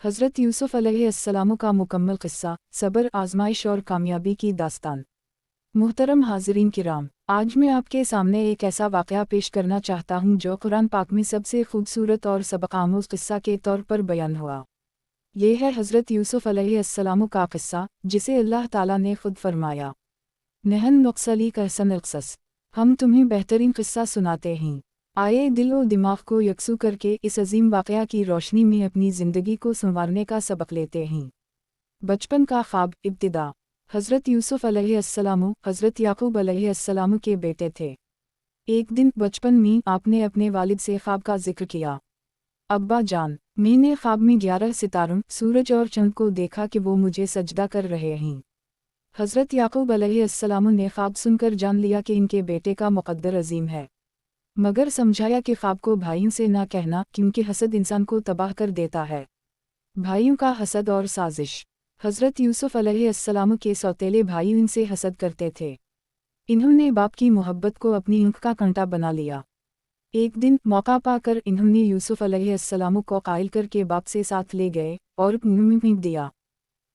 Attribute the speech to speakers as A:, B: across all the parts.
A: हज़रत यूसुफ़ अलैहिस्सलाम का मुकम्मल क़िस्सा, सब्र, आज़माइश और कामयाबी की दास्तान। मुहतरम हाज़रीन किराम, आज मैं आपके सामने एक ऐसा वाक़या पेश करना चाहता हूँ जो कुरान पाक में सबसे खूबसूरत और सबक आमूज़ क़िस्सा के तौर पर बयान हुआ। ये है हज़रत यूसुफ़ अलैहिस्सलाम का क़िस्सा, जिसे अल्लाह ताला ने खुद फरमाया, नहन नुक़्सली कहसन अक़सस, हम तुम्हें बेहतरीन क़िस्सा सुनाते हैं। आए दिल और दिमाग को यकसू करके इस अजीम वाक़या की रोशनी में अपनी ज़िंदगी को संवारने का सबक लेते हैं। बचपन का ख्वाब, इब्तिदा। हज़रत यूसुफ़ अलैहिस्सलाम हज़रत याक़ूब अलैहिस्सलाम के बेटे थे। एक दिन बचपन में आपने अपने वालिद से ख्वाब का जिक्र किया। अब्बा जान, मैंने ख्वाब में 11 सितारों, सूरज और चंद को देखा कि वो मुझे सजदा कर रहे हैं। हज़रत याक़ूब अलैहिस्सलाम ने ख्वाब सुनकर जान लिया कि इनके बेटे का मुक़द्दर अजीम है, मगर समझाया कि ख्वाब को भाइयों से ना कहना, क्योंकि हसद इंसान को तबाह कर देता है। भाइयों का हसद और साजिश। हज़रत यूसुफ़ अलैहिस्सलाम के सौतेले भाई इनसे हसद करते थे। इन्होंने बाप की मोहब्बत को अपनी आँख का कांटा बना लिया। एक दिन मौका पाकर इन्होंने यूसुफ़ अलैहिस्सलाम को कायल करके बाप से साथ ले गए और मुँह में फेंक दिया।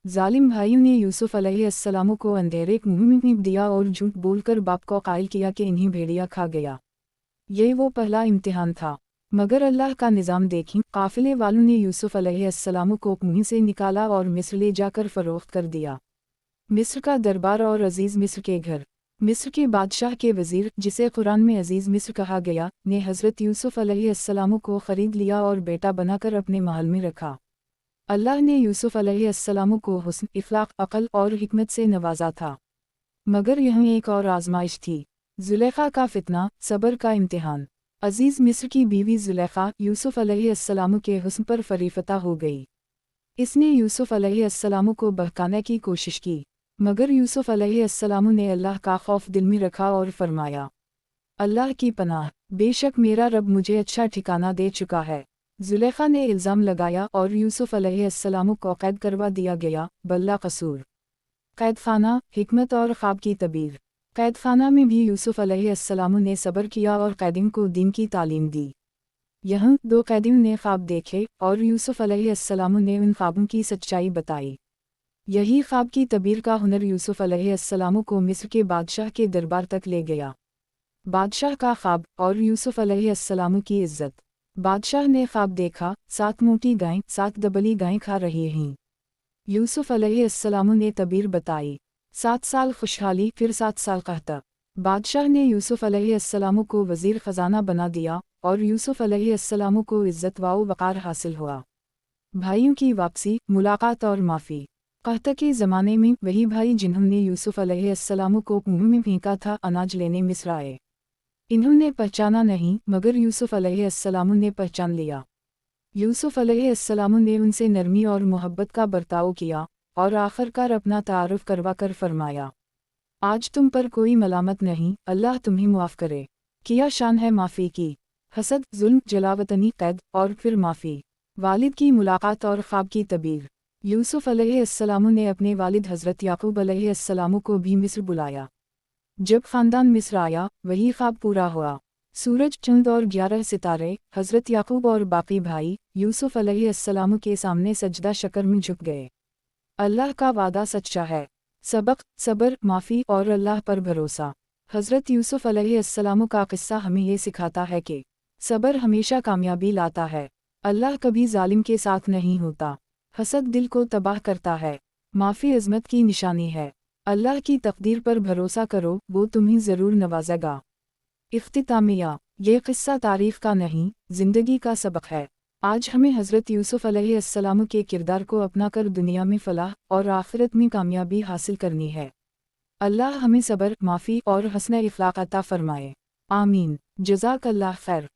A: जालिम भाइयों ने यूसुफ़ अलैहिस्सलाम को अंधेरे मुँह में फेंक दिया और झूठ बोलकर बाप को कायल किया कि इन्हें भेड़िया खा गया। ये वो पहला इम्तिहान था, मगर अल्लाह का निज़ाम देखें, काफ़िले वालों ने यूसुफ़ अलैहिस्सलाम को मुँह से निकाला और मिस्र ले जाकर फ़रोख्त कर दिया। मिस्र का दरबार और अजीज़ मिस्र के घर। मिस्र के बादशाह के वज़ीर, जिसे कुरान में अजीज़ मिस्र कहा गया, ने हज़रत यूसुफ़ अलैहिस्सलाम को ख़रीद लिया और बेटा बनाकर अपने महल में रखा। अल्लाह ने यूसुफ़ अलैहिस्सलाम को हुस्न, इख़लाक़, अक़ल और हिकमत से नवाजा था। मगर यहाँ एक और आज़माइश थी, ज़ुलेखा का फ़ितना, सब्र का इम्तिहान। अजीज़ मिस्र की बीवी ज़ुलेखा यूसुफ़ अलैहिस्सलाम के हुस्न पर फ़रीफ़ता हो गई। इसने यूसुफ़ अलैहिस्सलाम को बहकाने की कोशिश की, मगर यूसुफ़ अलैहिस्सलाम ने अल्लाह का खौफ दिल में रखा और फरमाया, अल्लाह की पनाह, बेशक मेरा रब मुझे अच्छा ठिकाना दे चुका है। ज़ुलेखा ने इल्ज़ाम लगाया और यूसुफ़ अलैहिस्सलाम को कैद करवा दिया गया। बल्ला कसूर। कैदखाना, हिकमत और ख्वाब की तबीर। कैदखाना में भी यूसुफ़ अलैहिस्सलाम ने सब्र किया और कैदियों को दीन की तालीम दी। यहाँ 2 कैदियों ने ख्वाब देखे और यूसुफ़ अलैहिस्सलाम ने उन ख्वाबों की सच्चाई बताई। यही ख्वाब की तबीर का हुनर यूसुफ़ अलैहिस्सलाम को मिस्र के बादशाह के दरबार तक ले गया। बादशाह का ख्वाब और यूसुफ़ अलैहिस्सलाम की इज़्ज़त। बादशाह ने ख्वाब देखा, 7 मोटी गायें 7 दबली गायें खा रही हैं। यूसुफ़ अलैहिस्सलाम ने तबीर बताई, 7 साल खुशहाली, फिर 7 साल कहता। बादशाह ने यूसुफ़ अलैहिस्सलाम को वज़ीर ख़ज़ाना बना दिया और यूसुफ़ अलैहिस्सलाम को इज़्ज़त व वक़ार हासिल हुआ। भाइयों की वापसी, मुलाकात और माफ़ी। कहता के ज़माने में वही भाई जिन्होंने यूसुफ़ अलैहिस्सलाम को मुँह में फेंका था, अनाज लेने मिस्र आए। इन्होंने पहचाना नहीं, मगर यूसुफ़ अलैहिस्सलाम ने पहचान लिया। यूसुफ़ अलैहिस्सलाम ने उनसे नरमी और मोहब्बत का बर्ताव किया और आखिरकार अपना तारुफ़ करवा कर फरमाया, आज तुम पर कोई मलामत नहीं, अल्लाह तुम्हें मुआफ़ करे। किया शान है माफ़ी की। हसद, जुल्म, जलावतनी, कैद और फिर माफ़ी। वालिद की मुलाकात और ख्वाब की तबीर। यूसुफ़ अलैहिस्सलाम ने अपने वालिद हज़रत याक़ूब अलैहिस्सलाम को भी मिस्र बुलाया। जब ख़ानदान मिस्र आया, वही ख्वाब पूरा हुआ। सूरज, चंद और 11 सितारे, हज़रत याक़ूब और बाकी भाई यूसुफ़ अलैहिस्सलाम के सामने सजदा शक्र में झुक गए। अल्लाह का वादा सच्चा है। सबक, सब्र, माफ़ी और अल्लाह पर भरोसा। हज़रत यूसुफ़ अलैहिस्सलाम का क़िस्सा हमें ये सिखाता है कि सब्र हमेशा कामयाबी लाता है। अल्लाह कभी जालिम के साथ नहीं होता। हसद दिल को तबाह करता है। माफ़ी अज़मत की निशानी है। अल्लाह की तक़दीर पर भरोसा करो, वो तुम्हें ज़रूर नवाज़ेगा। इख्तितामिया, ये क़िस्सा तारीफ़ का नहीं, ज़िंदगी का सबक है। आज हमें हज़रत यूसुफ़ अलैहिस्सलाम के किरदार को अपना कर दुनिया में फ़लाह और आखिरत में कामयाबी हासिल करनी है। अल्लाह हमें सब्र, माफ़ी और हस्न इख़लाक़ अता फ़रमाए। आमीन। जज़ाकल्लाह खैर।